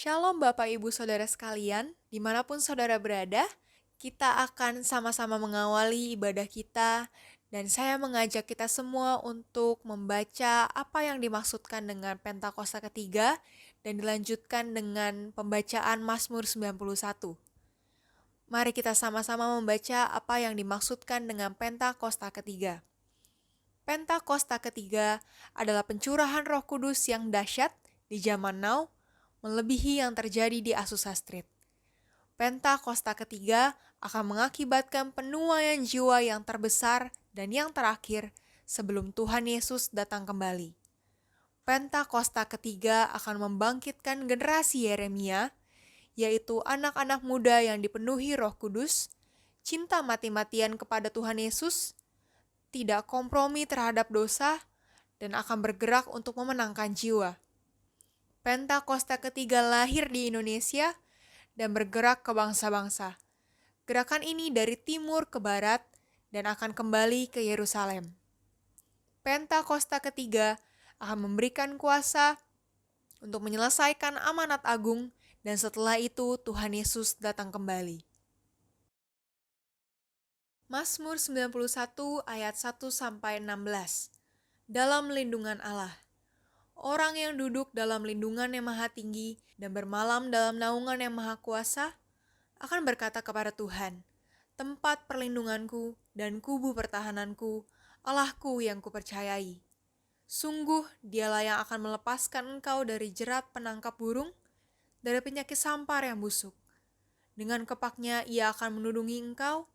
Shalom Bapak Ibu Saudara sekalian, dimanapun saudara berada, kita akan sama-sama mengawali ibadah kita dan saya mengajak kita semua untuk membaca apa yang dimaksudkan dengan Pentakosta ketiga dan dilanjutkan dengan pembacaan Mazmur 91. Mari kita sama-sama membaca apa yang dimaksudkan dengan Pentakosta ketiga. Pentakosta ketiga adalah pencurahan Roh Kudus yang dahsyat di zaman now, melebihi yang terjadi di Azusa Street. Pentakosta ketiga akan mengakibatkan penuaian jiwa yang terbesar dan yang terakhir sebelum Tuhan Yesus datang kembali. Pentakosta ketiga akan membangkitkan generasi Yeremia, yaitu anak-anak muda yang dipenuhi Roh Kudus, cinta mati-matian kepada Tuhan Yesus, tidak kompromi terhadap dosa, dan akan bergerak untuk memenangkan jiwa. Pentakosta ketiga lahir di Indonesia dan bergerak ke bangsa-bangsa. Gerakan ini dari timur ke barat dan akan kembali ke Yerusalem. Pentakosta ketiga akan memberikan kuasa untuk menyelesaikan amanat agung dan setelah itu Tuhan Yesus datang kembali. Mazmur 91 ayat 1-16. Dalam lindungan Allah. Orang yang duduk dalam lindungan yang maha tinggi dan bermalam dalam naungan yang maha kuasa akan berkata kepada Tuhan, tempat perlindunganku dan kubu pertahananku, Allahku yang kupercayai. Sungguh dialah yang akan melepaskan engkau dari jerat penangkap burung, dari penyakit sampar yang busuk. Dengan kepaknya ia akan menudungi engkau,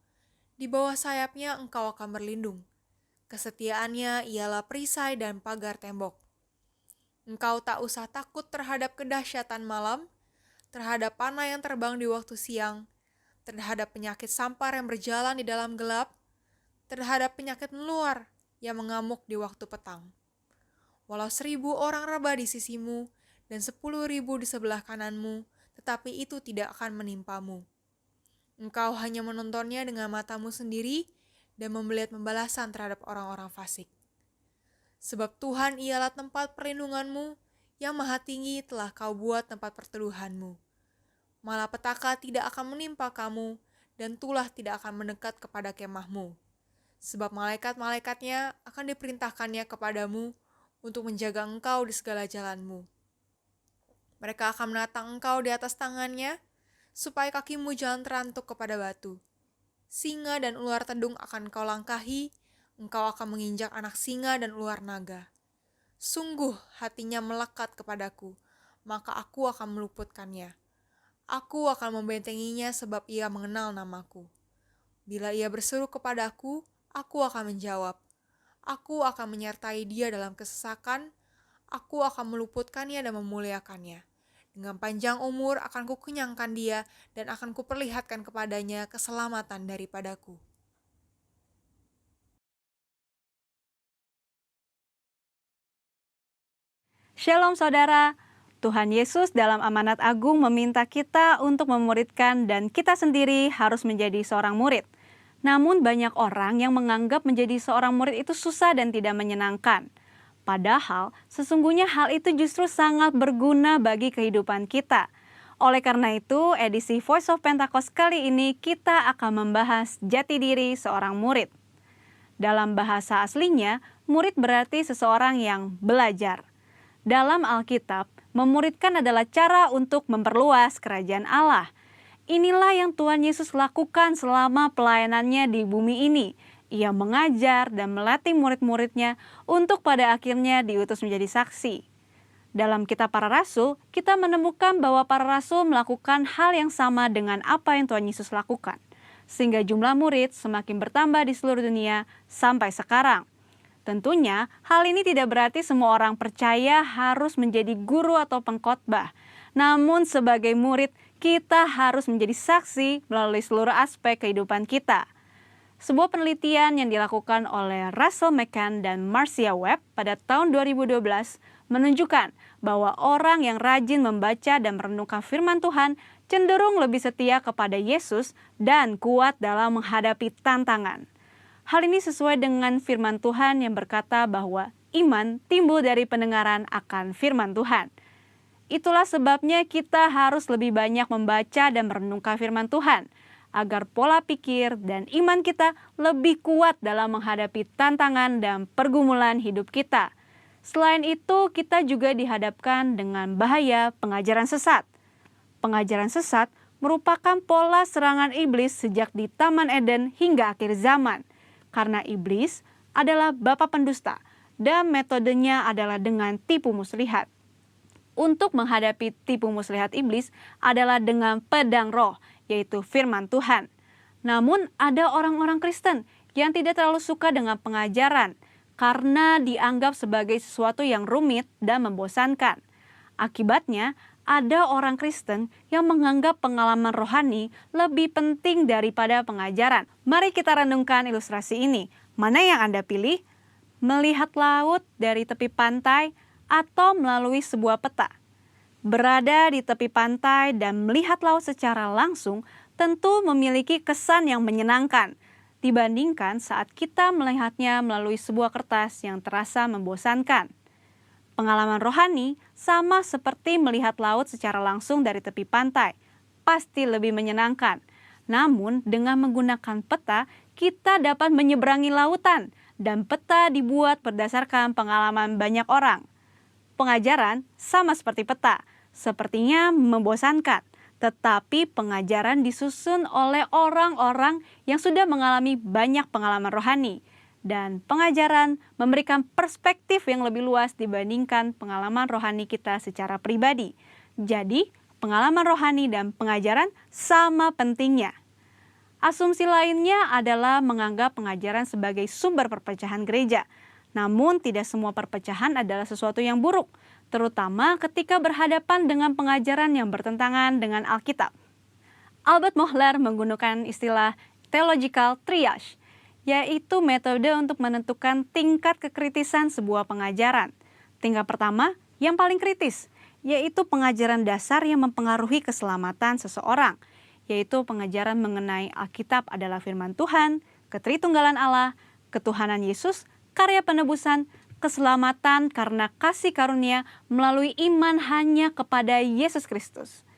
di bawah sayapnya engkau akan berlindung. Kesetiaannya ialah perisai dan pagar tembok. Engkau tak usah takut terhadap kedahsyatan malam, terhadap panah yang terbang di waktu siang, terhadap penyakit sampar yang berjalan di dalam gelap, terhadap penyakit menular yang mengamuk di waktu petang. Walau 1.000 orang rebah di sisimu dan 10.000 di sebelah kananmu, tetapi itu tidak akan menimpamu. Engkau hanya menontonnya dengan matamu sendiri dan melihat pembalasan terhadap orang-orang fasik. Sebab Tuhan ialah tempat perlindunganmu, yang maha tinggi telah kau buat tempat perteduhanmu. Malapetaka tidak akan menimpa kamu, dan tulah tidak akan mendekat kepada kemahmu. Sebab malaikat-malaikatnya akan diperintahkannya kepadamu untuk menjaga engkau di segala jalanmu. Mereka akan menatang engkau di atas tangannya, supaya kakimu jangan terantuk kepada batu. Singa dan ular tedung akan kau langkahi, engkau akan menginjak anak singa dan ular naga. Sungguh hatinya melekat kepadaku, maka aku akan meluputkannya. Aku akan membentenginya sebab ia mengenal namaku. Bila ia berseru kepadaku, aku akan menjawab. Aku akan menyertai dia dalam kesesakan, aku akan meluputkannya dan memuliakannya. Dengan panjang umur akan kukenyangkan dia dan akan kuperlihatkan kepadanya keselamatan daripadaku. Shalom saudara, Tuhan Yesus dalam amanat agung meminta kita untuk memuridkan dan kita sendiri harus menjadi seorang murid. Namun banyak orang yang menganggap menjadi seorang murid itu susah dan tidak menyenangkan. Padahal sesungguhnya hal itu justru sangat berguna bagi kehidupan kita. Oleh karena itu, edisi Voice of Pentecost kali ini kita akan membahas jati diri seorang murid. Dalam bahasa aslinya, murid berarti seseorang yang belajar. Dalam Alkitab, memuridkan adalah cara untuk memperluas kerajaan Allah. Inilah yang Tuhan Yesus lakukan selama pelayanannya di bumi ini. Ia mengajar dan melatih murid-muridnya untuk pada akhirnya diutus menjadi saksi. Dalam kitab para rasul, kita menemukan bahwa para rasul melakukan hal yang sama dengan apa yang Tuhan Yesus lakukan. Sehingga jumlah murid semakin bertambah di seluruh dunia sampai sekarang. Tentunya, hal ini tidak berarti semua orang percaya harus menjadi guru atau pengkhotbah. Namun sebagai murid, kita harus menjadi saksi melalui seluruh aspek kehidupan kita. Sebuah penelitian yang dilakukan oleh Russell McCann dan Marcia Webb pada tahun 2012 menunjukkan bahwa orang yang rajin membaca dan merenungkan firman Tuhan cenderung lebih setia kepada Yesus dan kuat dalam menghadapi tantangan. Hal ini sesuai dengan firman Tuhan yang berkata bahwa iman timbul dari pendengaran akan firman Tuhan. Itulah sebabnya kita harus lebih banyak membaca dan merenungkan firman Tuhan, agar pola pikir dan iman kita lebih kuat dalam menghadapi tantangan dan pergumulan hidup kita. Selain itu, kita juga dihadapkan dengan bahaya pengajaran sesat. Pengajaran sesat merupakan pola serangan iblis sejak di Taman Eden hingga akhir zaman. Karena iblis adalah bapa pendusta dan metodenya adalah dengan tipu muslihat. Untuk menghadapi tipu muslihat iblis adalah dengan pedang roh, yaitu firman Tuhan. Namun ada orang-orang Kristen yang tidak terlalu suka dengan pengajaran karena dianggap sebagai sesuatu yang rumit dan membosankan. Akibatnya, ada orang Kristen yang menganggap pengalaman rohani lebih penting daripada pengajaran. Mari kita renungkan ilustrasi ini. Mana yang Anda pilih? Melihat laut dari tepi pantai atau melalui sebuah peta? Berada di tepi pantai dan melihat laut secara langsung tentu memiliki kesan yang menyenangkan dibandingkan saat kita melihatnya melalui sebuah kertas yang terasa membosankan. Pengalaman rohani sama seperti melihat laut secara langsung dari tepi pantai, pasti lebih menyenangkan. Namun dengan menggunakan peta, kita dapat menyeberangi lautan dan peta dibuat berdasarkan pengalaman banyak orang. Pengajaran sama seperti peta, sepertinya membosankan, tetapi pengajaran disusun oleh orang-orang yang sudah mengalami banyak pengalaman rohani. Dan pengajaran memberikan perspektif yang lebih luas dibandingkan pengalaman rohani kita secara pribadi. Jadi, pengalaman rohani dan pengajaran sama pentingnya. Asumsi lainnya adalah menganggap pengajaran sebagai sumber perpecahan gereja. Namun tidak semua perpecahan adalah sesuatu yang buruk, terutama ketika berhadapan dengan pengajaran yang bertentangan dengan Alkitab. Albert Mohler menggunakan istilah theological triage, yaitu metode untuk menentukan tingkat kekritisan sebuah pengajaran. Tingkat pertama, yang paling kritis, yaitu pengajaran dasar yang mempengaruhi keselamatan seseorang, yaitu pengajaran mengenai Alkitab adalah firman Tuhan, ketritunggalan Allah, ketuhanan Yesus, karya penebusan, keselamatan karena kasih karunia melalui iman hanya kepada Yesus Kristus.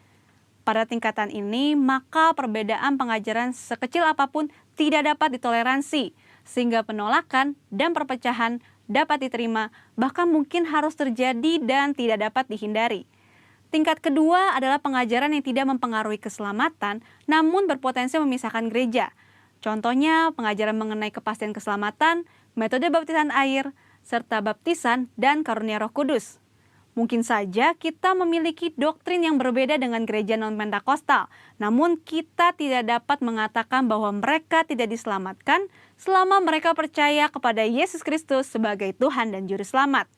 Pada tingkatan ini, maka perbedaan pengajaran sekecil apapun tidak dapat ditoleransi, sehingga penolakan dan perpecahan dapat diterima, bahkan mungkin harus terjadi dan tidak dapat dihindari. Tingkat kedua adalah pengajaran yang tidak mempengaruhi keselamatan, namun berpotensi memisahkan gereja. Contohnya, pengajaran mengenai kepastian keselamatan, metode baptisan air, serta baptisan dan karunia Roh Kudus. Mungkin saja kita memiliki doktrin yang berbeda dengan gereja non-Pentakosta, namun kita tidak dapat mengatakan bahwa mereka tidak diselamatkan selama mereka percaya kepada Yesus Kristus sebagai Tuhan dan Juru Selamat.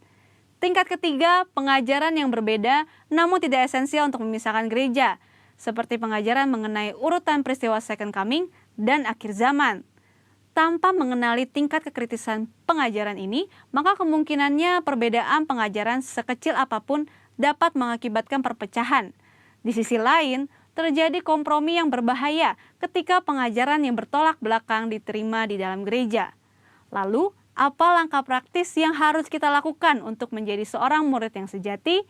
Tingkat ketiga, pengajaran yang berbeda namun tidak esensial untuk memisahkan gereja, seperti pengajaran mengenai urutan peristiwa Second Coming dan akhir zaman. Tanpa mengenali tingkat kekritisan pengajaran ini, maka kemungkinannya perbedaan pengajaran sekecil apapun dapat mengakibatkan perpecahan. Di sisi lain, terjadi kompromi yang berbahaya ketika pengajaran yang bertolak belakang diterima di dalam gereja. Lalu, apa langkah praktis yang harus kita lakukan untuk menjadi seorang murid yang sejati?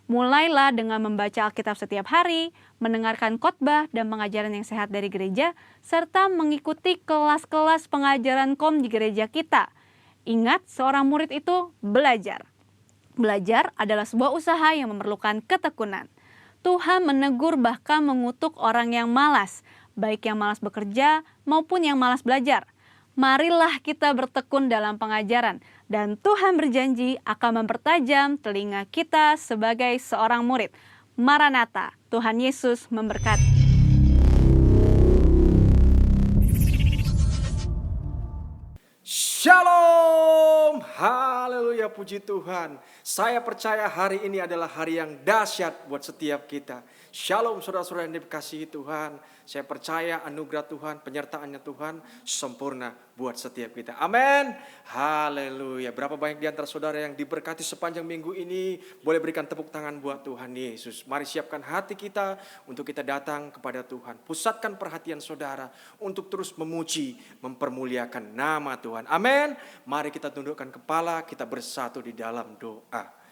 Mulailah dengan membaca Alkitab setiap hari, mendengarkan khotbah dan pengajaran yang sehat dari gereja, serta mengikuti kelas-kelas pengajaran KOM di gereja kita. Ingat, seorang murid itu belajar. Belajar adalah sebuah usaha yang memerlukan ketekunan. Tuhan menegur bahkan mengutuk orang yang malas, baik yang malas bekerja maupun yang malas belajar. Marilah kita bertekun dalam pengajaran, dan Tuhan berjanji akan mempertajam telinga kita sebagai seorang murid. Maranatha, Tuhan Yesus memberkati. Shalom, haleluya, puji Tuhan. Saya percaya hari ini adalah hari yang dahsyat buat setiap kita. Shalom saudara-saudara yang dikasihi Tuhan. Saya percaya anugerah Tuhan, penyertaannya Tuhan sempurna buat setiap kita. Amin. Haleluya. Berapa banyak di antara saudara yang diberkati sepanjang minggu ini. Boleh berikan tepuk tangan buat Tuhan Yesus. Mari siapkan hati kita untuk kita datang kepada Tuhan. Pusatkan perhatian saudara untuk terus memuji, mempermuliakan nama Tuhan. Amin. Mari kita tundukkan kepala, kita bersatu di dalam doa.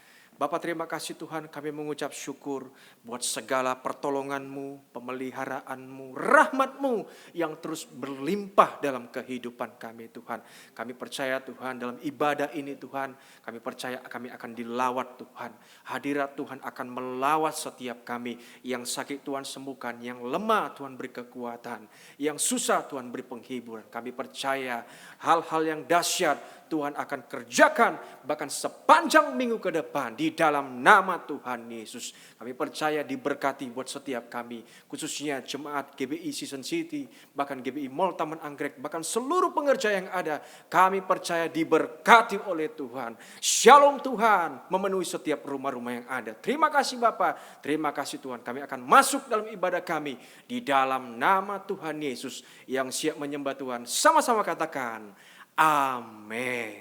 Bapa, terima kasih Tuhan, kami mengucap syukur buat segala pertolongan-Mu, pemeliharaanmu, rahmat-Mu yang terus berlimpah dalam kehidupan kami Tuhan. Kami percaya Tuhan dalam ibadah ini Tuhan, kami percaya kami akan dilawat Tuhan. Hadirat Tuhan akan melawat setiap kami. Yang sakit Tuhan sembuhkan, yang lemah Tuhan beri kekuatan, yang susah Tuhan beri penghiburan. Kami percaya hal-hal yang dahsyat Tuhan akan kerjakan bahkan sepanjang minggu ke depan di dalam nama Tuhan Yesus. Kami percaya diberkati buat setiap kami, khususnya jemaat GBI Season City, bahkan GBI Mall Taman Anggrek, bahkan seluruh pengerja yang ada. Kami percaya diberkati oleh Tuhan. Shalom Tuhan memenuhi setiap rumah-rumah yang ada. Terima kasih Bapa, terima kasih Tuhan. Kami akan masuk dalam ibadah kami di dalam nama Tuhan Yesus yang siap menyembah Tuhan. Sama-sama katakan amin.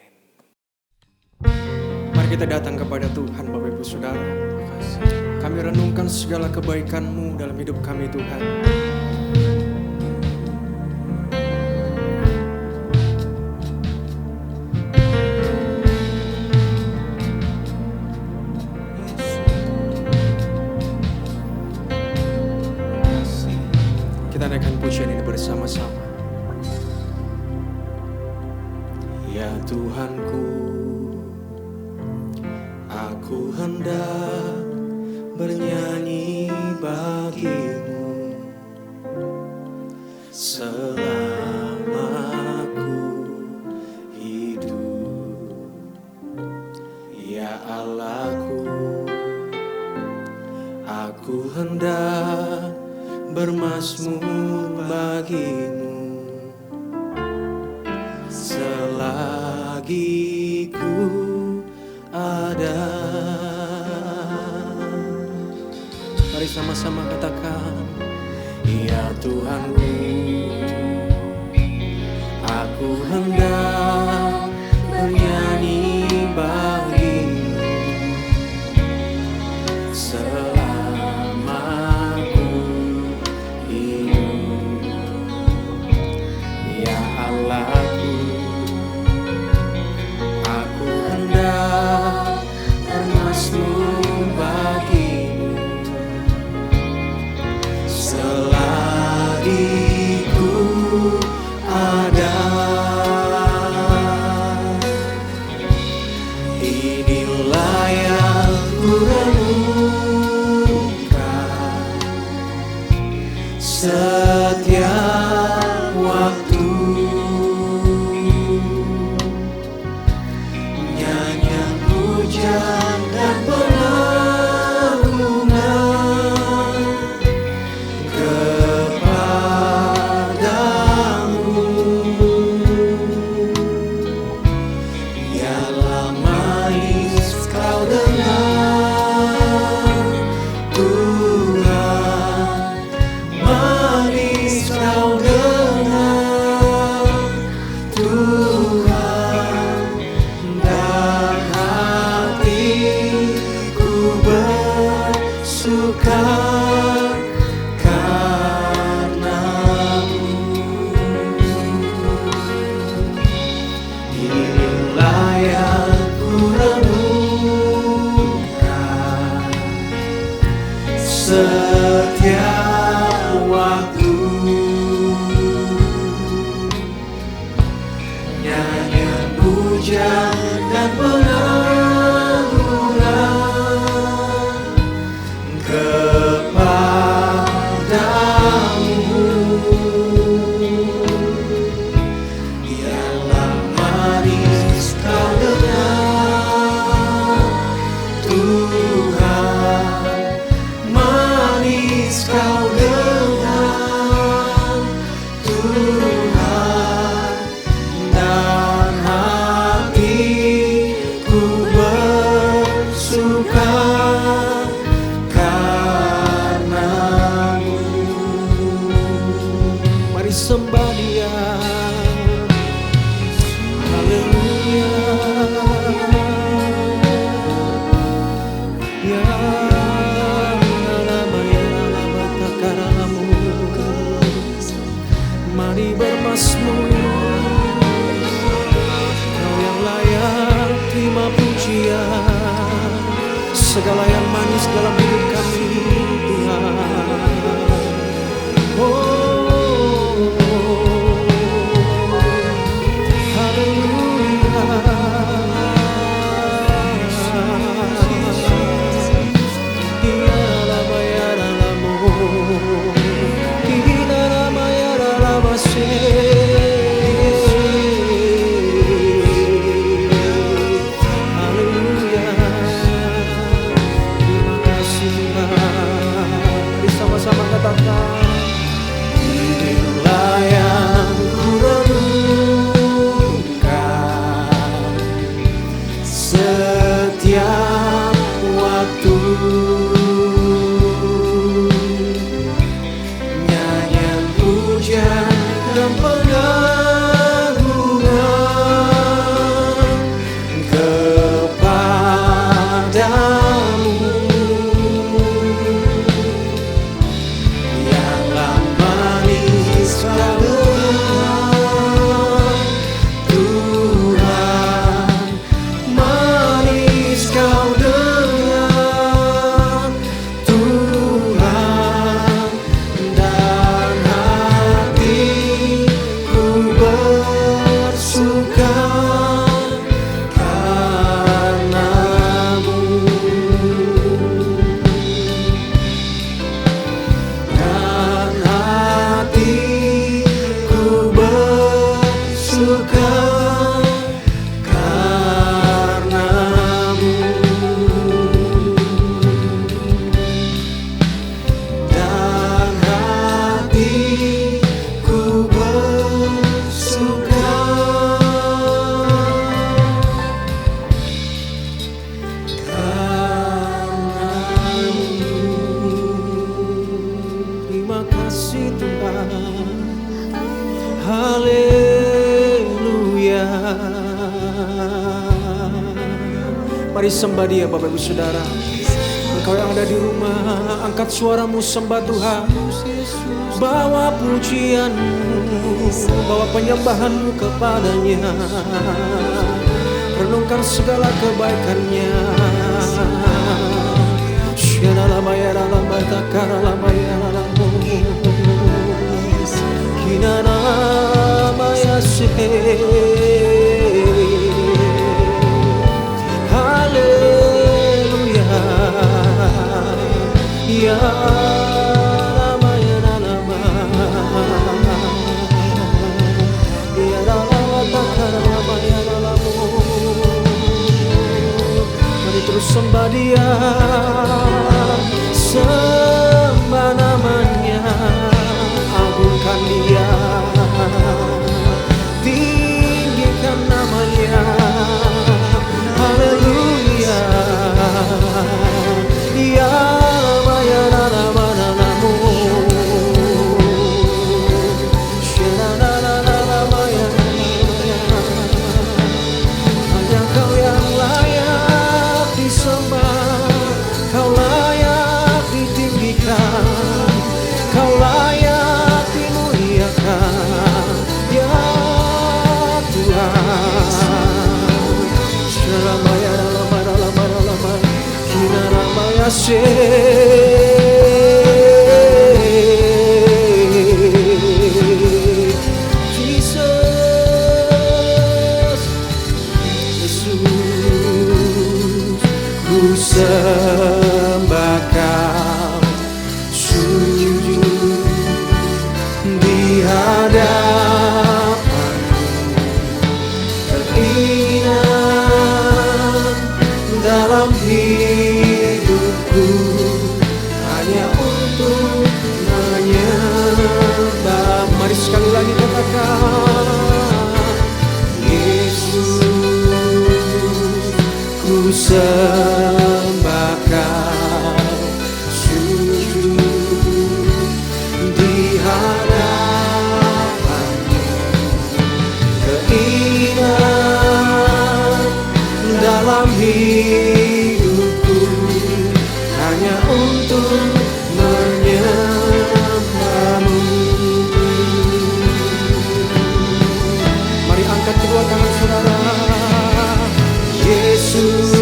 Mari kita datang kepada Tuhan Bapak Ibu Saudara. Kami renungkan segala kebaikan-Mu dalam hidup kami Tuhan. Kita naikkan pujian ini bersama-sama. Ya Tuhanku, aku hendak bernyanyi bagi-Mu selama aku hidup. Ya Allahku, aku hendak bermazmur bagi-Mu selagi ku ada. Mari sama-sama katakan, ya Tuhanku, aku hendak bernyanyi bagi-Mu selama ku hidup. Ya Allahku, aku hendak bermazmur bagi-Mu selagi ku ada. Inilah yang ku renungkan setiap waktu, nyanyian pujian dan pengagungan kepadamu. Biarlah manis kau dengar Tuhan, manis kau dengar Tuhan, dan hatiku bersuka karena-Mu. Inilah yang ku renungkan setiap waktu, nyanyian pujian dan pengagungan kepadamu. Biarlah manis kau dengar Tuhan, manis kau dengar Tuhan, dan hatiku bersuka karena-Mu. Mari sembah Dia. Haleluya. Ya lama ya lama takaramu. Mari bermazmur, Kau yang layak terima pujian pujian dan pengagungan kepadamu, yang manis Tuhan, manis kau dengar Tuhan, dan hatiku bersuka karenamu, dan hatiku bersuka karenamu, dan hatiku bersuka karenamu. Terima kasih Tuhan. Haleluya. Mari sembah Dia Bapak Ibu Saudara. Engkau yang ada di rumah, angkat suaramu sembah Tuhan. Bawa pujianmu, bawa penyembahanmu kepadanya. Renungkan segala kebaikannya. Haleluya. Ya Rama, ya Rama. Ya Rama, Takarama, ya Rama. Mari terus sembah Dia, sembah namanya, agungkan Dia, tinggikan namanya. Haleluya. Ya Rama, ya Rama, Ramamu. Rama, ya Rama. Hanya Kau yang layak disembah, Kau layak ditinggikan, Kau layak dimuliakan, ya Tuhan. Selamanya, lama, kina ramaya Jesus, Yesus, ku sembah Kau, sujud di hadapan-Mu, keinginan dalam hidupku hanya untuk menyembah. Mari sekali lagi katakan, Yesus, ku sembah Kau, sujud di hadapan-Mu, keinginan dalam hidupku hanya untuk menyembah-Mu. Mari angkat kedua tangan saudara. Yesus,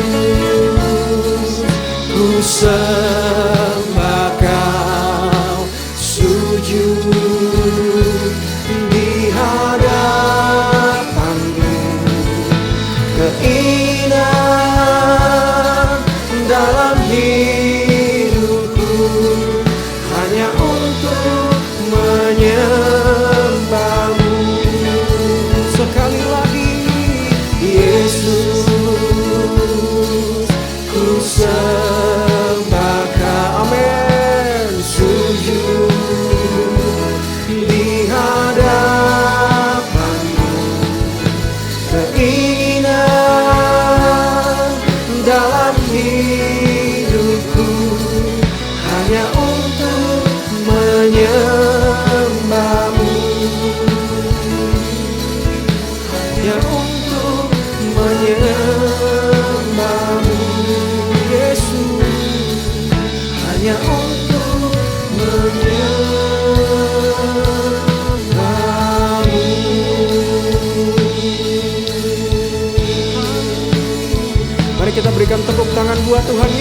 ku sembah Kau, sujud di hadapan-Mu, keinginan dalam hidupku hanya untuk menyembah-Mu. Sekali lagi, Yesus, ku sembah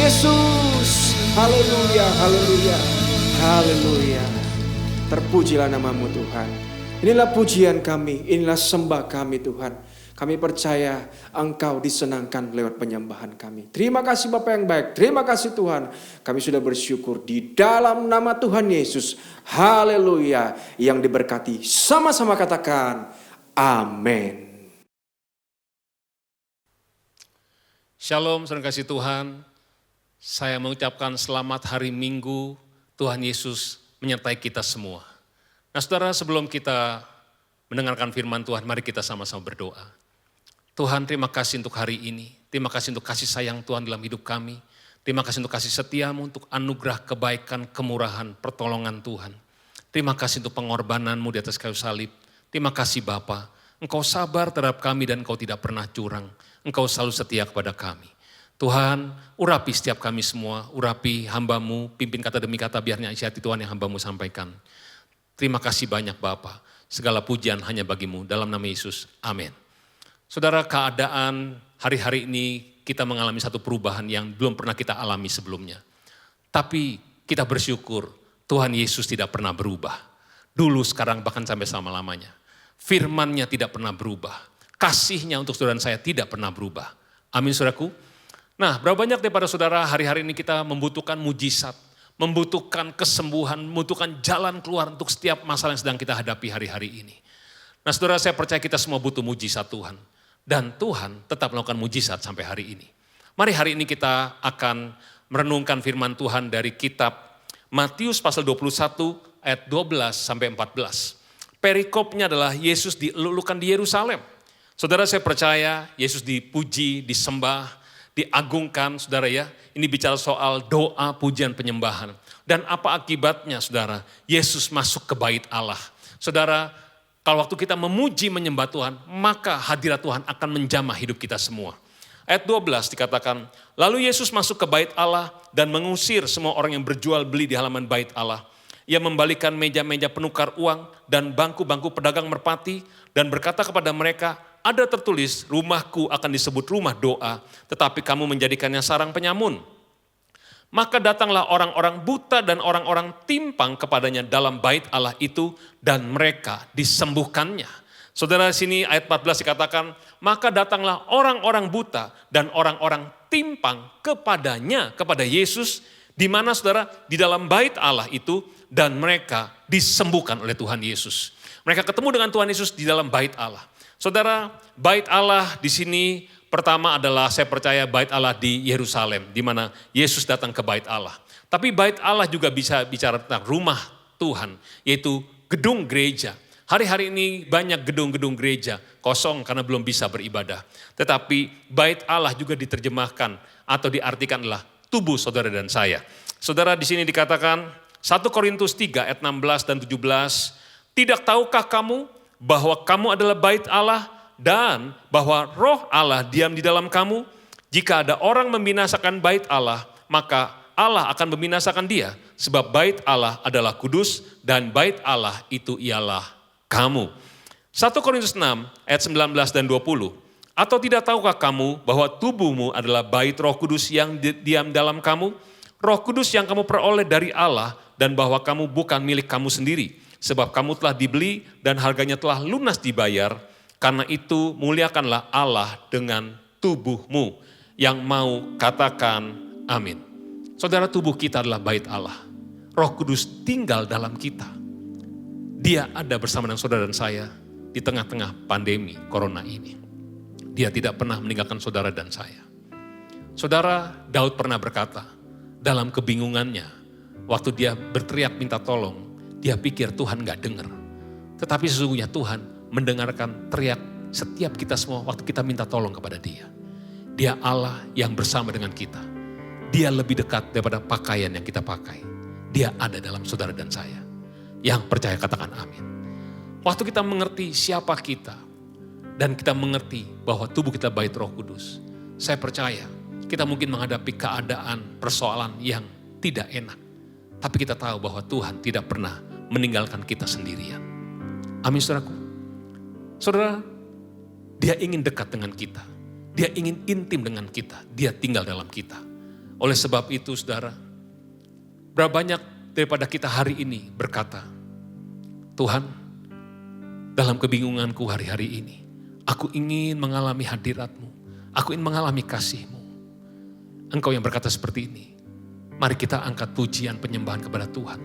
Yesus. Haleluya, haleluya, haleluya. Terpujilah namamu Tuhan. Inilah pujian kami, inilah sembah kami Tuhan. Kami percaya Engkau disenangkan lewat penyembahan kami. Terima kasih Bapa yang baik, terima kasih Tuhan. Kami sudah bersyukur di dalam nama Tuhan Yesus. Haleluya, yang diberkati. Sama-sama katakan, amin. Shalom, saudara kasih Tuhan. Saya mengucapkan selamat hari Minggu. Tuhan Yesus menyertai kita semua. Nah saudara, sebelum kita mendengarkan firman Tuhan, mari kita sama-sama berdoa. Tuhan, terima kasih untuk hari ini. Terima kasih untuk kasih sayang Tuhan dalam hidup kami. Terima kasih untuk kasih setiamu, untuk anugerah, kebaikan, kemurahan, pertolongan Tuhan. Terima kasih untuk pengorbananmu di atas kayu salib. Terima kasih Bapa, Engkau sabar terhadap kami dan Engkau tidak pernah curang. Engkau selalu setia kepada kami. Tuhan, urapi setiap kami semua, urapi hamba-Mu, pimpin kata demi kata biarnya isi hati Tuhan yang hamba-Mu sampaikan. Terima kasih banyak Bapa, segala pujian hanya bagi-Mu, dalam nama Yesus, amin. Saudara, keadaan hari-hari ini kita mengalami satu perubahan yang belum pernah kita alami sebelumnya. Tapi kita bersyukur Tuhan Yesus tidak pernah berubah. Dulu, sekarang, bahkan sampai selama-lamanya. Firman-Nya tidak pernah berubah. Kasih-Nya untuk saudara dan saya tidak pernah berubah. Amin saudaraku. Nah, berapa banyak daripada saudara hari-hari ini kita membutuhkan mujizat, membutuhkan kesembuhan, membutuhkan jalan keluar untuk setiap masalah yang sedang kita hadapi hari-hari ini. Nah saudara, saya percaya kita semua butuh mujizat Tuhan. Dan Tuhan tetap melakukan mujizat sampai hari ini. Mari hari ini kita akan merenungkan firman Tuhan dari kitab Matius pasal 21 ayat 12 sampai 14. Perikopnya adalah Yesus dilulukan di Yerusalem. Saudara, saya percaya Yesus dipuji, disembah, diagungkan, saudara ya. Ini bicara soal doa, pujian, penyembahan. Dan apa akibatnya, saudara? Yesus masuk ke bait Allah. Saudara, kalau waktu kita memuji, menyembah Tuhan, maka hadirat Tuhan akan menjamah hidup kita semua. Ayat 12 dikatakan, lalu Yesus masuk ke bait Allah dan mengusir semua orang yang berjual beli di halaman bait Allah. Ia membalikan meja-meja penukar uang dan bangku-bangku pedagang merpati dan berkata kepada mereka, ada tertulis, rumahku akan disebut rumah doa, tetapi kamu menjadikannya sarang penyamun. Maka datanglah orang-orang buta dan orang-orang timpang kepadanya dalam bait Allah itu, dan mereka disembuhkannya. Saudara, sini ayat 14 dikatakan, maka datanglah orang-orang buta dan orang-orang timpang kepadanya, kepada Yesus, di mana saudara, di dalam bait Allah itu, dan mereka disembuhkan oleh Tuhan Yesus. Mereka ketemu dengan Tuhan Yesus di dalam bait Allah. Saudara, bait Allah di sini pertama adalah saya percaya bait Allah di Yerusalem, di mana Yesus datang ke bait Allah. Tapi bait Allah juga bisa bicara tentang rumah Tuhan, yaitu gedung gereja. Hari-hari ini banyak gedung-gedung gereja kosong karena belum bisa beribadah. Tetapi bait Allah juga diterjemahkan atau diartikan adalah tubuh saudara dan saya. Saudara, di sini dikatakan 1 Korintus 3 ayat 16 dan 17, tidak tahukah kamu bahwa kamu adalah bait Allah dan bahwa roh Allah diam di dalam kamu? Jika ada orang membinasakan bait Allah, maka Allah akan membinasakan dia. Sebab bait Allah adalah kudus dan bait Allah itu ialah kamu. 1 Korintus 6 ayat 19 dan 20. Atau tidak tahukah kamu bahwa tubuhmu adalah bait Roh Kudus yang diam dalam kamu? Roh Kudus yang kamu peroleh dari Allah dan bahwa kamu bukan milik kamu sendiri. Sebab kamu telah dibeli dan harganya telah lunas dibayar. Karena itu muliakanlah Allah dengan tubuhmu. Yang mau katakan amin. Saudara, tubuh kita adalah bait Allah. Roh Kudus tinggal dalam kita. Dia ada bersama dengan saudara dan saya di tengah-tengah pandemi corona ini. Dia tidak pernah meninggalkan saudara dan saya. Saudara, Daud pernah berkata dalam kebingungannya, waktu dia berteriak minta tolong, dia pikir Tuhan gak dengar. Tetapi sesungguhnya Tuhan mendengarkan teriak setiap kita semua waktu kita minta tolong kepada dia. Dia Allah yang bersama dengan kita. Dia lebih dekat daripada pakaian yang kita pakai. Dia ada dalam saudara dan saya. Yang percaya katakan amin. Waktu kita mengerti siapa kita, dan kita mengerti bahwa tubuh kita bait Roh Kudus, saya percaya kita mungkin menghadapi keadaan, persoalan yang tidak enak. Tapi kita tahu bahwa Tuhan tidak pernah meninggalkan kita sendirian. Amin saudaraku. Saudara, dia ingin dekat dengan kita. Dia ingin intim dengan kita. Dia tinggal dalam kita. Oleh sebab itu saudara, berapa banyak daripada kita hari ini berkata, Tuhan, dalam kebingunganku hari-hari ini, aku ingin mengalami hadirat-Mu, aku ingin mengalami kasih-Mu. Engkau yang berkata seperti ini, mari kita angkat pujian penyembahan kepada Tuhan.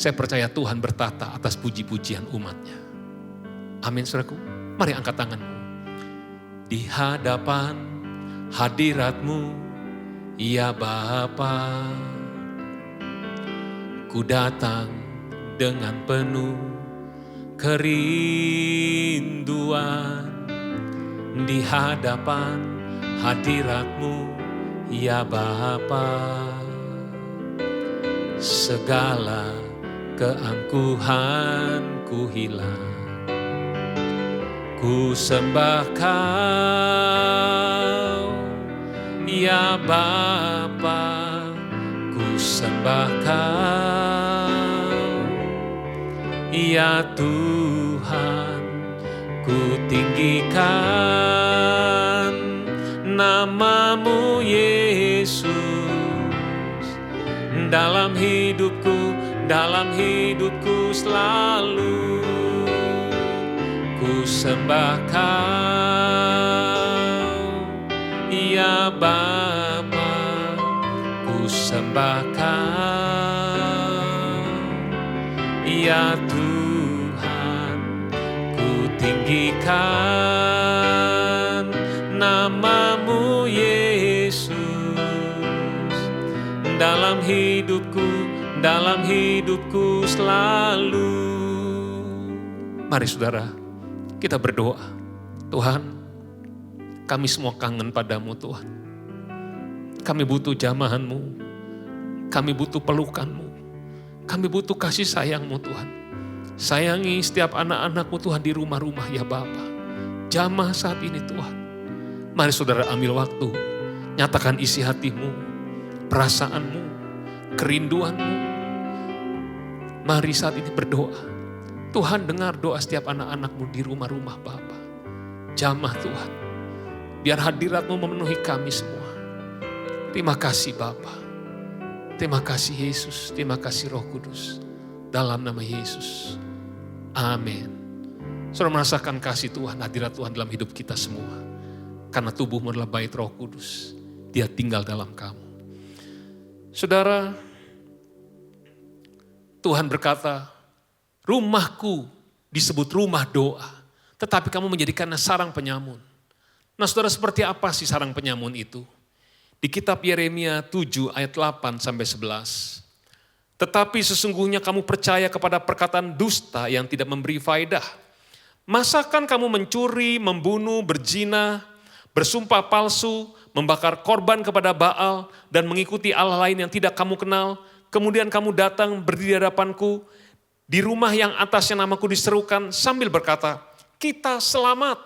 Saya percaya Tuhan bertata atas puji-pujian umat-Nya. Amin saudaraku, mari angkat tanganmu. Di hadapan hadirat-Mu, ya Bapa, ku datang dengan penuh kerinduan. Di hadapan hadirat-Mu, ya Bapa, segala keangkuhanku hilang. Ku sembah Kau, ya Bapa, ku sembah Kau, ya Tuhan, ku tinggikan nama-Mu Yesus. Dalam hidupku selalu ku sembah Kau, ya Bapa, ku sembah Kau, ya Tuhan, ku tinggikan nama-Mu Yesus. Dalam hidupku selalu. Mari saudara, kita berdoa. Tuhan, kami semua kangen padamu Tuhan. Kami butuh jamahan-Mu, kami butuh pelukan-Mu, kami butuh kasih sayang-Mu Tuhan. Sayangi setiap anak-anak-Mu Tuhan di rumah-rumah ya Bapa. Jamah saat ini Tuhan. Mari saudara ambil waktu, nyatakan isi hatimu, perasaanmu, kerinduanmu. Mari saat ini berdoa. Tuhan dengar doa setiap anak-anak-Mu di rumah-rumah Bapa. Jamah Tuhan. Biar hadirat-Mu memenuhi kami semua. Terima kasih Bapa. Terima kasih Yesus. Terima kasih Roh Kudus. Dalam nama Yesus. Amin. Saudara merasakan kasih Tuhan, hadirat Tuhan dalam hidup kita semua. Karena tubuhmu adalah bait Roh Kudus. Dia tinggal dalam kamu. Saudara, Tuhan berkata, rumahku disebut rumah doa, tetapi kamu menjadikannya sarang penyamun. Nah saudara, seperti apa sih sarang penyamun itu? Di kitab Yeremia 7 ayat 8 sampai 11. Tetapi sesungguhnya kamu percaya kepada perkataan dusta yang tidak memberi faedah. Masakan kamu mencuri, membunuh, berzina, bersumpah palsu, membakar korban kepada Baal, dan mengikuti Allah lain yang tidak kamu kenal. Kemudian kamu datang berdiri di hadapanku, di rumah yang atasnya namaku diserukan sambil berkata, kita selamat,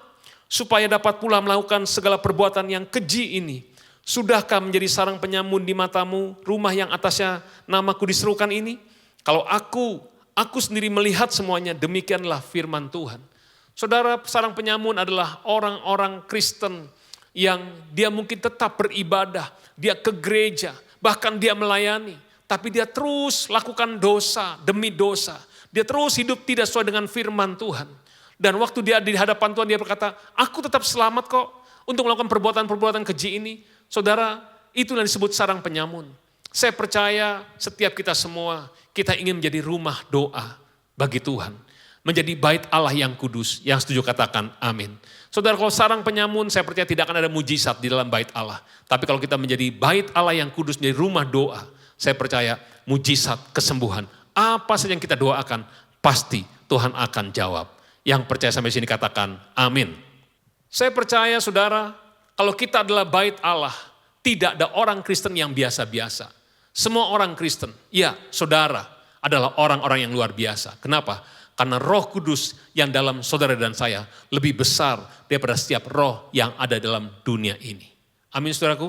supaya dapat pula melakukan segala perbuatan yang keji ini. Sudahkah menjadi sarang penyamun di matamu, rumah yang atasnya namaku diserukan ini? Kalau aku sendiri melihat semuanya, demikianlah firman Tuhan. Saudara, sarang penyamun adalah orang-orang Kristen yang dia mungkin tetap beribadah, dia ke gereja, bahkan dia melayani. Tapi dia terus lakukan dosa demi dosa. Dia terus hidup tidak sesuai dengan firman Tuhan. Dan waktu dia di hadapan Tuhan dia berkata, aku tetap selamat kok untuk melakukan perbuatan-perbuatan keji ini. Saudara, itu yang disebut sarang penyamun. Saya percaya setiap kita semua, kita ingin menjadi rumah doa bagi Tuhan. Menjadi bait Allah yang kudus. Yang setuju katakan amin. Saudara, kalau sarang penyamun saya percaya tidak akan ada mujizat di dalam bait Allah. Tapi kalau kita menjadi bait Allah yang kudus, menjadi rumah doa, saya percaya mujizat, kesembuhan, apa saja yang kita doakan, pasti Tuhan akan jawab. Yang percaya sampai sini katakan amin. Saya percaya saudara, kalau kita adalah bait Allah, tidak ada orang Kristen yang biasa-biasa. Semua orang Kristen, ya saudara, adalah orang-orang yang luar biasa. Kenapa? Karena Roh Kudus yang dalam saudara dan saya lebih besar daripada setiap roh yang ada dalam dunia ini. Amin saudaraku.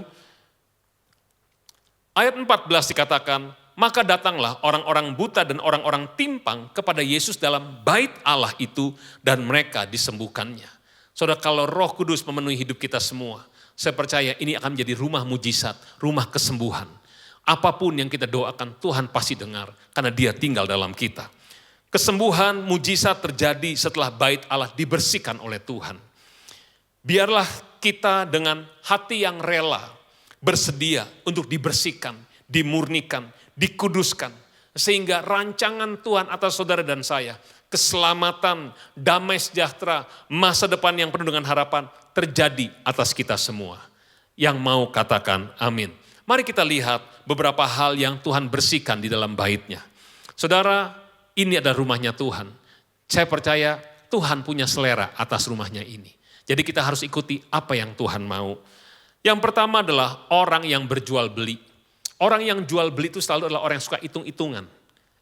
Ayat 14 dikatakan, maka datanglah orang-orang buta dan orang-orang timpang kepada Yesus dalam bait Allah itu dan mereka disembuhkannya. Saudara, kalau Roh Kudus memenuhi hidup kita semua, Saya percaya ini akan menjadi rumah mujizat, rumah kesembuhan. Apapun yang kita doakan Tuhan pasti dengar karena Dia tinggal dalam kita. Kesembuhan mujizat terjadi setelah bait Allah dibersihkan oleh Tuhan. Biarlah kita dengan hati yang rela bersedia untuk dibersihkan, dimurnikan, dikuduskan. Sehingga rancangan Tuhan atas saudara dan saya, keselamatan, damai sejahtera, masa depan yang penuh dengan harapan terjadi atas kita semua. Yang mau katakan amin. Mari kita lihat beberapa hal yang Tuhan bersihkan di dalam bait-Nya. Saudara, ini adalah rumahnya Tuhan. Saya percaya Tuhan punya selera atas rumahnya ini. Jadi kita harus ikuti apa yang Tuhan mau. Yang pertama adalah orang yang berjual beli. Orang yang jual beli itu selalu adalah orang yang suka hitung-hitungan.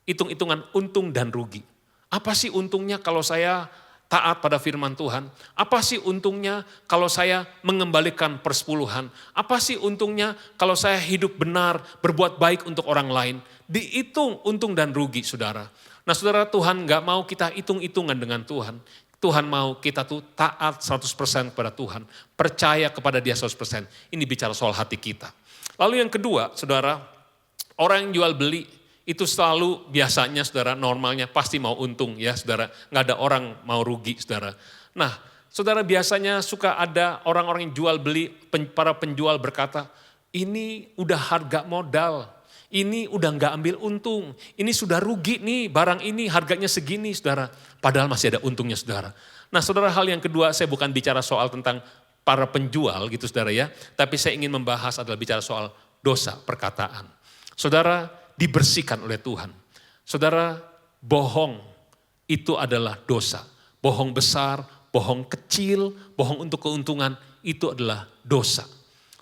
Hitung-hitungan untung dan rugi. Apa sih untungnya kalau saya taat pada firman Tuhan? Apa sih untungnya kalau saya mengembalikan persepuluhan? Apa sih untungnya kalau saya hidup benar, berbuat baik untuk orang lain? Dihitung untung dan rugi, saudara. Nah saudara, Tuhan gak mau kita hitung-hitungan dengan Tuhan. Tuhan mau kita tuh taat 100% kepada Tuhan. Percaya kepada Dia 100%. Ini bicara soal hati kita. Lalu yang kedua, saudara, orang yang jual beli itu selalu biasanya saudara normalnya pasti mau untung ya saudara. Nggak ada orang mau rugi saudara. Nah saudara biasanya suka ada orang-orang yang jual beli, para penjual berkata, ini udah harga modal, ini udah nggak ambil untung, ini sudah rugi nih barang ini harganya segini saudara. Padahal masih ada untungnya saudara. Nah saudara, hal yang kedua saya bukan bicara soal tentang para penjual gitu saudara ya. Tapi saya ingin membahas adalah bicara soal dosa perkataan. Saudara, dibersihkan oleh Tuhan. Saudara, bohong itu adalah dosa. Bohong besar, bohong kecil, bohong untuk keuntungan, itu adalah dosa.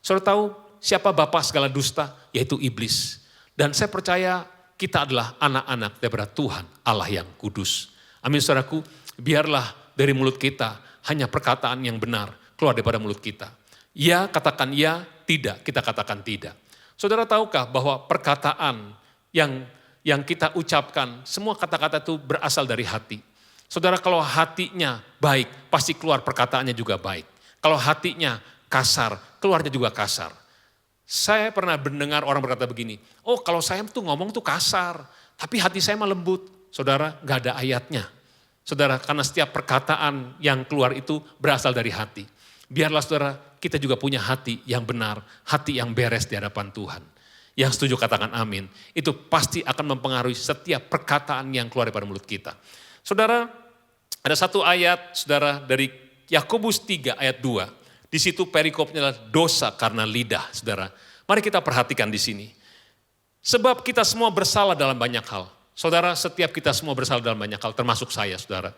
Saudara tahu siapa bapa segala dusta? Yaitu iblis. Dan saya percaya kita adalah anak-anak daripada Tuhan, Allah yang kudus. Amin saudaraku, biarlah dari mulut kita hanya perkataan yang benar keluar daripada mulut kita. Ya katakan ya, tidak kita katakan tidak. Saudara tahukah bahwa perkataan yang kita ucapkan, semua kata-kata itu berasal dari hati. Saudara, kalau hatinya baik, pasti keluar perkataannya juga baik. Kalau hatinya kasar, keluarnya juga kasar. Saya pernah mendengar orang berkata begini, oh kalau saya tuh ngomong tuh kasar, tapi hati saya mah lembut. Saudara, gak ada ayatnya. Saudara, karena setiap perkataan yang keluar itu berasal dari hati. Biarlah saudara, kita juga punya hati yang benar, hati yang beres di hadapan Tuhan. Yang setuju katakan amin. Itu pasti akan mempengaruhi setiap perkataan yang keluar daripada mulut kita. Saudara, ada satu ayat saudara dari Yakobus 3 ayat 2. Di situ perikopnya adalah dosa karena lidah, saudara. Mari kita perhatikan di sini. Sebab kita semua bersalah dalam banyak hal. Saudara, setiap kita semua bersalah dalam banyak hal, termasuk saya, saudara.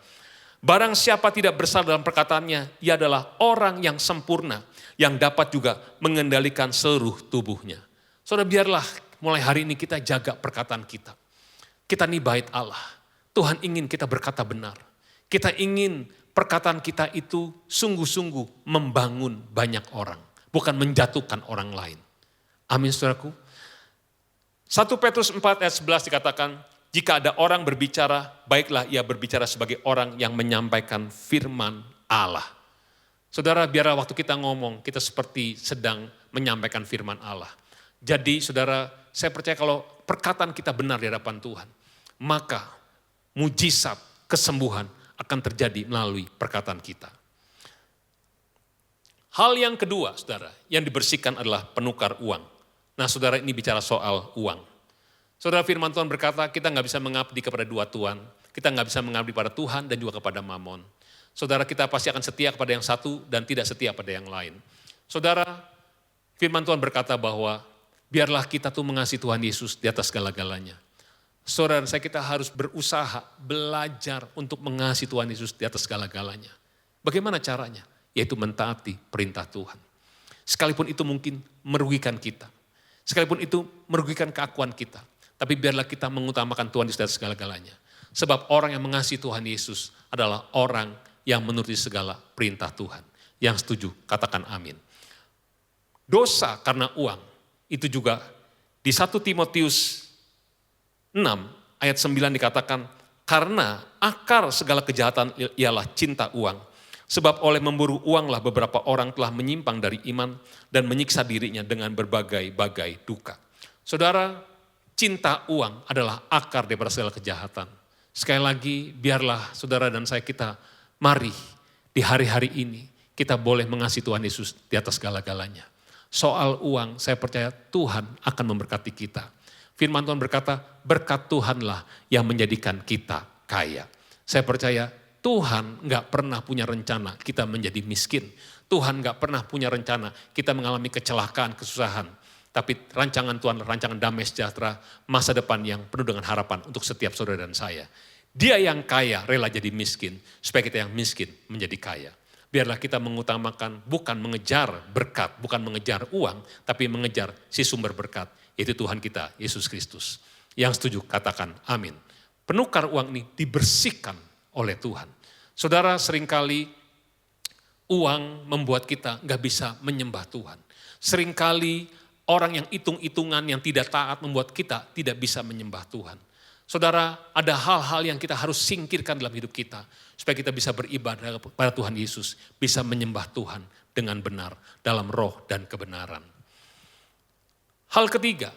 Barang siapa tidak bersalah dalam perkataannya, ia adalah orang yang sempurna, yang dapat juga mengendalikan seluruh tubuhnya. Saudara, biarlah mulai hari ini kita jaga perkataan kita. Kita nih bait Allah. Tuhan ingin kita berkata benar. Kita ingin perkataan kita itu sungguh-sungguh membangun banyak orang. Bukan menjatuhkan orang lain. Amin saudaraku. 1 Petrus 4 ayat 11 dikatakan, jika ada orang berbicara, baiklah ia berbicara sebagai orang yang menyampaikan firman Allah. Saudara, biarlah waktu kita ngomong, kita seperti sedang menyampaikan firman Allah. Jadi saudara, saya percaya kalau perkataan kita benar di hadapan Tuhan, maka mujizat kesembuhan akan terjadi melalui perkataan kita. Hal yang kedua saudara, yang dibersihkan adalah penukar uang. Nah saudara, ini bicara soal uang. Saudara, firman Tuhan berkata kita nggak bisa mengabdi kepada dua tuan. Kita nggak bisa mengabdi pada Tuhan dan juga kepada Mamon. Saudara, kita pasti akan setia kepada yang satu dan tidak setia pada yang lain. Saudara, firman Tuhan berkata bahwa biarlah kita tuh mengasihi Tuhan Yesus di atas segala-galanya. Saudara, kita harus berusaha, belajar untuk mengasihi Tuhan Yesus di atas segala-galanya. Bagaimana caranya? Yaitu mentaati perintah Tuhan. Sekalipun itu mungkin merugikan kita. Sekalipun itu merugikan keakuan kita. Tapi biarlah kita mengutamakan Tuhan Yesus di atas segala-galanya. Sebab orang yang mengasihi Tuhan Yesus adalah orang yang menuruti segala perintah Tuhan. Yang setuju, katakan amin. Dosa karena uang. Itu juga di 1 Timotius 6 ayat 9 dikatakan, karena akar segala kejahatan ialah cinta uang. Sebab oleh memburu uanglah beberapa orang telah menyimpang dari iman dan menyiksa dirinya dengan berbagai-bagai duka. Saudara, cinta uang adalah akar daripada segala kejahatan. Sekali lagi, biarlah saudara dan saya mari di hari-hari ini kita boleh mengasihi Tuhan Yesus di atas segala-galanya. Soal uang, saya percaya Tuhan akan memberkati kita. Firman Tuhan berkata, berkat Tuhanlah yang menjadikan kita kaya. Saya percaya Tuhan gak pernah punya rencana kita menjadi miskin. Tuhan gak pernah punya rencana kita mengalami kecelakaan, kesusahan. Tapi rancangan Tuhan, rancangan damai sejahtera, masa depan yang penuh dengan harapan untuk setiap saudara dan saya. Dia yang kaya rela jadi miskin, supaya kita yang miskin menjadi kaya. Biarlah kita mengutamakan bukan mengejar berkat, bukan mengejar uang, tapi mengejar si sumber berkat, yaitu Tuhan kita, Yesus Kristus. Yang setuju katakan amin. Penukar uang ini dibersihkan oleh Tuhan. Saudara, seringkali uang membuat kita gak bisa menyembah Tuhan. Seringkali orang yang hitung-hitungan, yang tidak taat membuat kita tidak bisa menyembah Tuhan. Saudara, ada hal-hal yang kita harus singkirkan dalam hidup kita, supaya kita bisa beribadah kepada Tuhan Yesus, bisa menyembah Tuhan dengan benar, dalam roh dan kebenaran. Hal ketiga,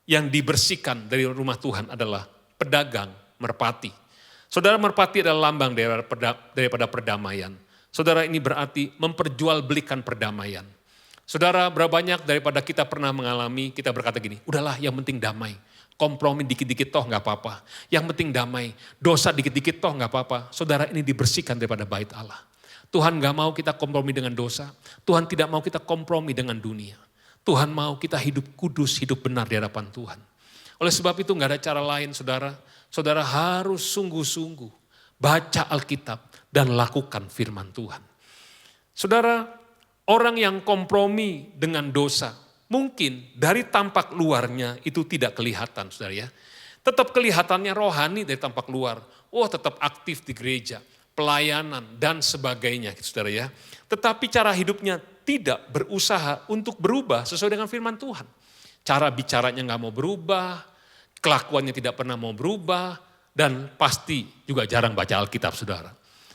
yang dibersihkan dari rumah Tuhan adalah pedagang merpati. Saudara, merpati adalah lambang daripada perdamaian. Saudara, ini berarti memperjualbelikan perdamaian. Saudara, berapa banyak daripada kita pernah mengalami, kita berkata gini, udahlah yang penting damai. Kompromi dikit-dikit toh gak apa-apa. Yang penting damai, dosa dikit-dikit toh gak apa-apa. Saudara, ini dibersihkan daripada bait Allah. Tuhan gak mau kita kompromi dengan dosa. Tuhan tidak mau kita kompromi dengan dunia. Tuhan mau kita hidup kudus, hidup benar di hadapan Tuhan. Oleh sebab itu gak ada cara lain saudara. Saudara harus sungguh-sungguh baca Alkitab dan lakukan firman Tuhan. Saudara, orang yang kompromi dengan dosa, mungkin dari tampak luarnya itu tidak kelihatan, saudara ya. Tetap kelihatannya rohani dari tampak luar. Oh, tetap aktif di gereja, pelayanan dan sebagainya, saudara ya. Tetapi cara hidupnya tidak berusaha untuk berubah sesuai dengan firman Tuhan. Cara bicaranya gak mau berubah, kelakuannya tidak pernah mau berubah, dan pasti juga jarang baca Alkitab, saudara.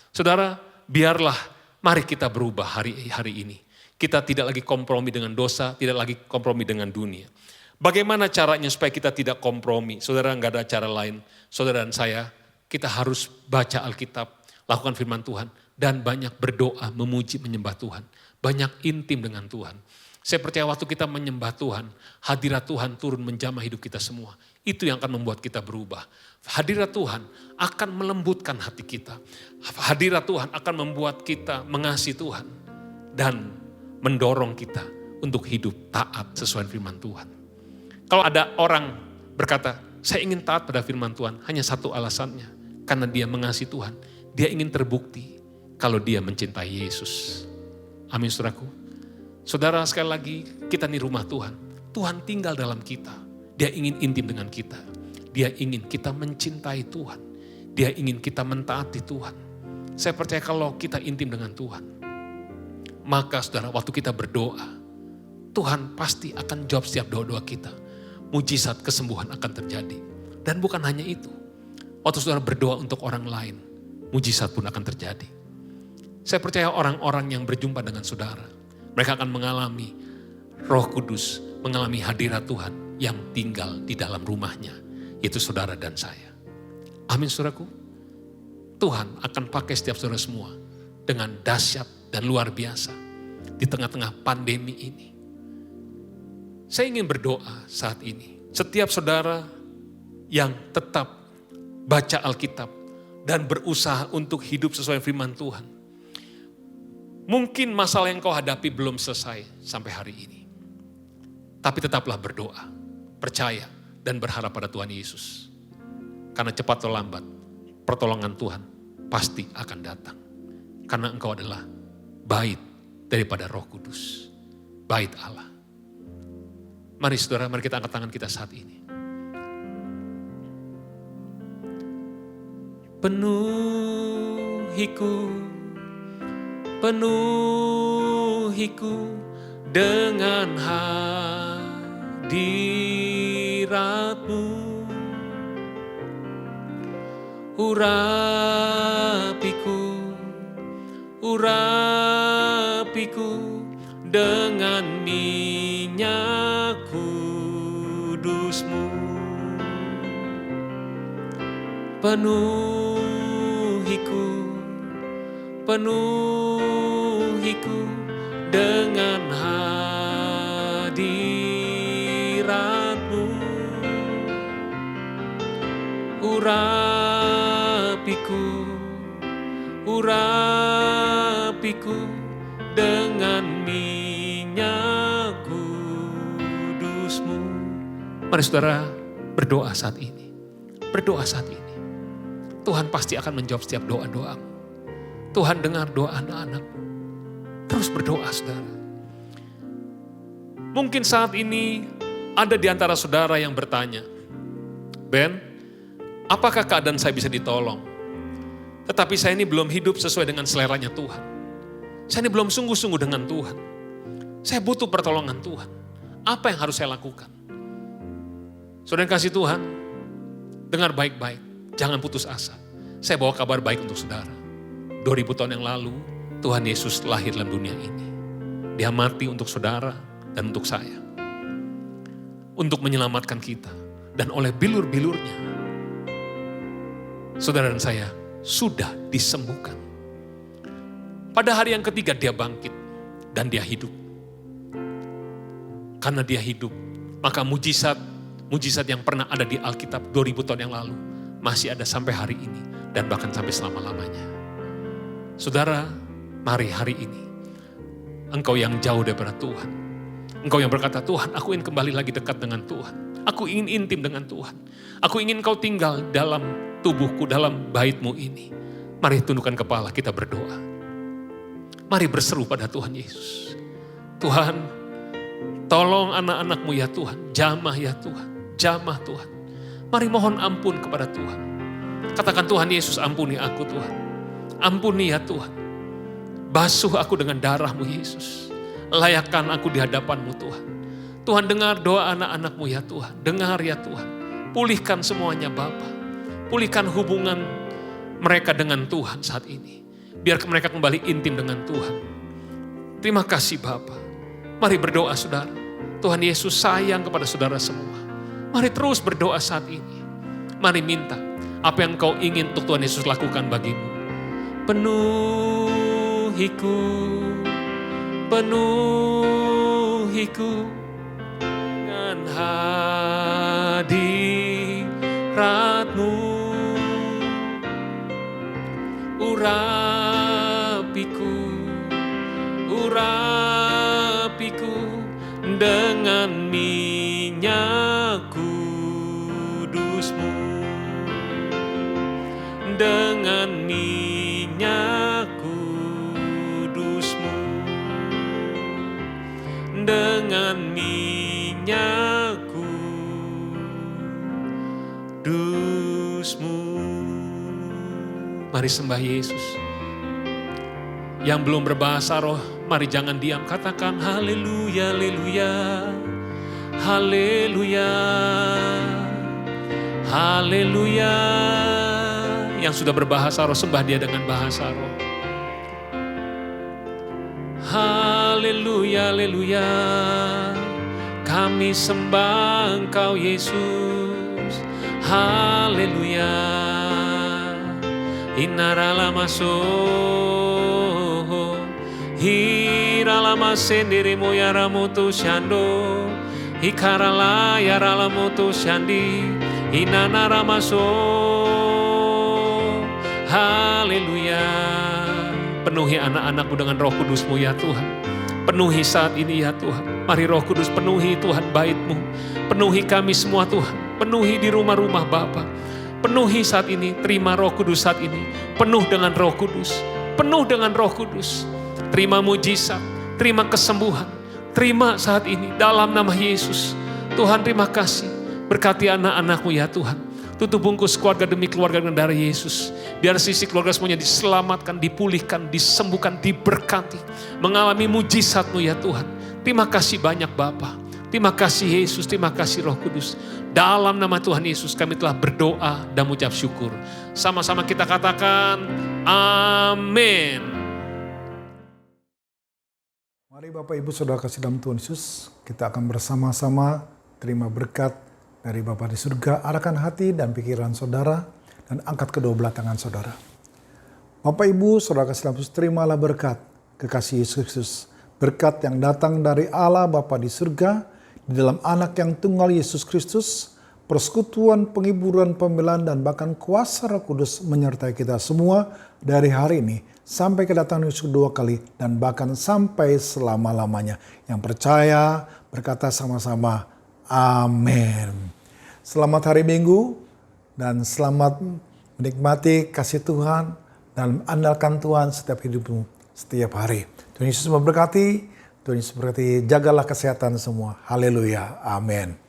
Saudara, biarlah mari kita berubah hari ini. Kita tidak lagi kompromi dengan dosa, tidak lagi kompromi dengan dunia. Bagaimana caranya supaya kita tidak kompromi? Saudara, nggak ada cara lain. Saudara dan saya, kita harus baca Alkitab, lakukan firman Tuhan, dan banyak berdoa, memuji, menyembah Tuhan. Banyak intim dengan Tuhan. Saya percaya waktu kita menyembah Tuhan, hadirat Tuhan turun menjamah hidup kita semua. Itu yang akan membuat kita berubah. Hadirat Tuhan akan melembutkan hati kita. Hadirat Tuhan akan membuat kita mengasihi Tuhan. Dan mendorong kita untuk hidup taat sesuai firman Tuhan. Kalau ada orang berkata, saya ingin taat pada firman Tuhan, hanya satu alasannya. Karena dia mengasihi Tuhan. Dia ingin terbukti kalau dia mencintai Yesus. Amin, saudaraku. Saudara, sekali lagi kita di rumah Tuhan. Tuhan tinggal dalam kita. Dia ingin intim dengan kita. Dia ingin kita mencintai Tuhan. Dia ingin kita mentaati Tuhan. Saya percaya kalau kita intim dengan Tuhan, maka saudara, waktu kita berdoa, Tuhan pasti akan jawab setiap doa-doa kita. Mujizat kesembuhan akan terjadi. Dan bukan hanya itu. Waktu saudara berdoa untuk orang lain, mujizat pun akan terjadi. Saya percaya orang-orang yang berjumpa dengan saudara, mereka akan mengalami Roh Kudus, mengalami hadirat Tuhan yang tinggal di dalam rumahnya, yaitu saudara dan saya. Amin, saudaraku. Tuhan akan pakai setiap saudara semua dengan dahsyat dan luar biasa di tengah-tengah pandemi ini. Saya ingin berdoa saat ini. Setiap saudara yang tetap baca Alkitab dan berusaha untuk hidup sesuai firman Tuhan. Mungkin masalah yang kau hadapi belum selesai sampai hari ini. Tapi tetaplah berdoa, percaya dan berharap pada Tuhan Yesus. Karena cepat atau lambat, pertolongan Tuhan pasti akan datang. Karena engkau adalah bait daripada Roh Kudus. Bait Allah. Mari saudara, mari kita angkat tangan kita saat ini. Penuhiku dengan hadirat-Mu. urapiku dengan minyak kudus-Mu. Penuhiku dengan hadirat-Mu. Urapiku dengan minyak kudus-Mu. Mari saudara berdoa saat ini. Berdoa saat ini. Tuhan pasti akan menjawab setiap doa-doamu. Tuhan dengar doa anak-anakmu. Terus berdoa saudara. Mungkin saat ini ada di antara saudara yang bertanya, Ben, apakah keadaan saya bisa ditolong? Tetapi saya ini belum hidup sesuai dengan seleranya Tuhan. Saya ini belum sungguh-sungguh dengan Tuhan. Saya butuh pertolongan Tuhan. Apa yang harus saya lakukan? Saudara yang kasih Tuhan, dengar baik-baik. Jangan putus asa. Saya bawa kabar baik untuk saudara. 2000 tahun yang lalu, Tuhan Yesus lahir dalam dunia ini. Dia mati untuk saudara dan untuk saya. Untuk menyelamatkan kita. Dan oleh bilur-bilurnya, saudara dan saya sudah disembuhkan. Pada hari yang ketiga dia bangkit dan dia hidup. Karena dia hidup, maka mujizat yang pernah ada di Alkitab 2000 tahun yang lalu masih ada sampai hari ini dan bahkan sampai selama-lamanya. Saudara, mari hari ini engkau yang jauh daripada Tuhan. Engkau yang berkata, Tuhan, aku ingin kembali lagi dekat dengan Tuhan. Aku ingin intim dengan Tuhan. Aku ingin kau tinggal dalam tubuhku, dalam bait-Mu ini. Mari tundukkan kepala, kita berdoa. Mari berseru pada Tuhan Yesus. Tuhan, tolong anak-anak-Mu ya Tuhan. Jamah ya Tuhan. Jamah Tuhan. Mari mohon ampun kepada Tuhan. Katakan, Tuhan Yesus, ampuni aku Tuhan. Ampuni ya Tuhan. Basuh aku dengan darah-Mu Yesus. Layakkan aku di hadapan-Mu Tuhan. Tuhan, dengar doa anak-anak-Mu ya Tuhan. Dengar ya Tuhan. Pulihkan semuanya Bapa. Pulihkan hubungan mereka dengan Tuhan saat ini. Biar mereka kembali intim dengan Tuhan. Terima kasih Bapa. Mari berdoa saudara. Tuhan Yesus sayang kepada saudara semua. Mari terus berdoa saat ini. Mari minta apa yang kau ingin untuk Tuhan Yesus lakukan bagimu. Penuhiku dengan hadirat-Mu. Urapiku dengan minyak kudus-Mu. Dengan minyak kudus-Mu. Dengan minyak kudus-Mu. Mari sembah Yesus. Yang belum berbahasa roh, mari jangan diam. Katakan haleluya, haleluya, haleluya, haleluya. Yang sudah berbahasa roh, sembah dia dengan bahasa roh. Haleluya, haleluya. Kami sembah Engkau Yesus. Haleluya. Inarala maso, hiralama sendiri moyara moto shando, hikarala yarala moto shandi, inanara maso. Haleluya. Penuhi anak-anakmu dengan Roh Kudus-Mu ya Tuhan. Penuhi saat ini ya Tuhan. Mari Roh Kudus penuhi Tuhan bait-Mu. Penuhi kami semua Tuhan. Penuhi di rumah-rumah Bapa. Penuhi saat ini, terima Roh Kudus saat ini. Penuh dengan Roh Kudus. Penuh dengan Roh Kudus. Terima mujizat, terima kesembuhan. Terima saat ini dalam nama Yesus. Tuhan terima kasih. Berkati anak-anak-Mu ya Tuhan. Tutup bungkus keluarga demi keluarga dengan darah Yesus. Biar sisi keluarga semuanya diselamatkan, dipulihkan, disembuhkan, diberkati. Mengalami mujizat-Mu ya Tuhan. Terima kasih banyak Bapa. Terima kasih Yesus, terima kasih Roh Kudus. Dalam nama Tuhan Yesus kami telah berdoa dan mengucap syukur. Sama-sama kita katakan amin. Mari Bapak Ibu Saudara kasih dalam Tuhan Yesus, kita akan bersama-sama terima berkat dari Bapa di surga, arahkan hati dan pikiran saudara, dan angkat kedua belah tangan saudara. Bapak Ibu Saudara kasih dalam Yesus, terimalah berkat kekasih Yesus Kristus, berkat yang datang dari Allah Bapa di surga, di dalam anak yang tunggal Yesus Kristus, persekutuan, penghiburan, pembelaan, dan bahkan kuasa Roh Kudus menyertai kita semua dari hari ini sampai kedatangan Yesus kedua kali dan bahkan sampai selama-lamanya. Yang percaya berkata sama-sama, amin. Selamat hari Minggu dan selamat menikmati kasih Tuhan dan andalkan Tuhan setiap hidupmu, setiap hari. Tuhan Yesus memberkati, Tuhan Yesus memberkati, jagalah kesehatan semua. Haleluya, amin.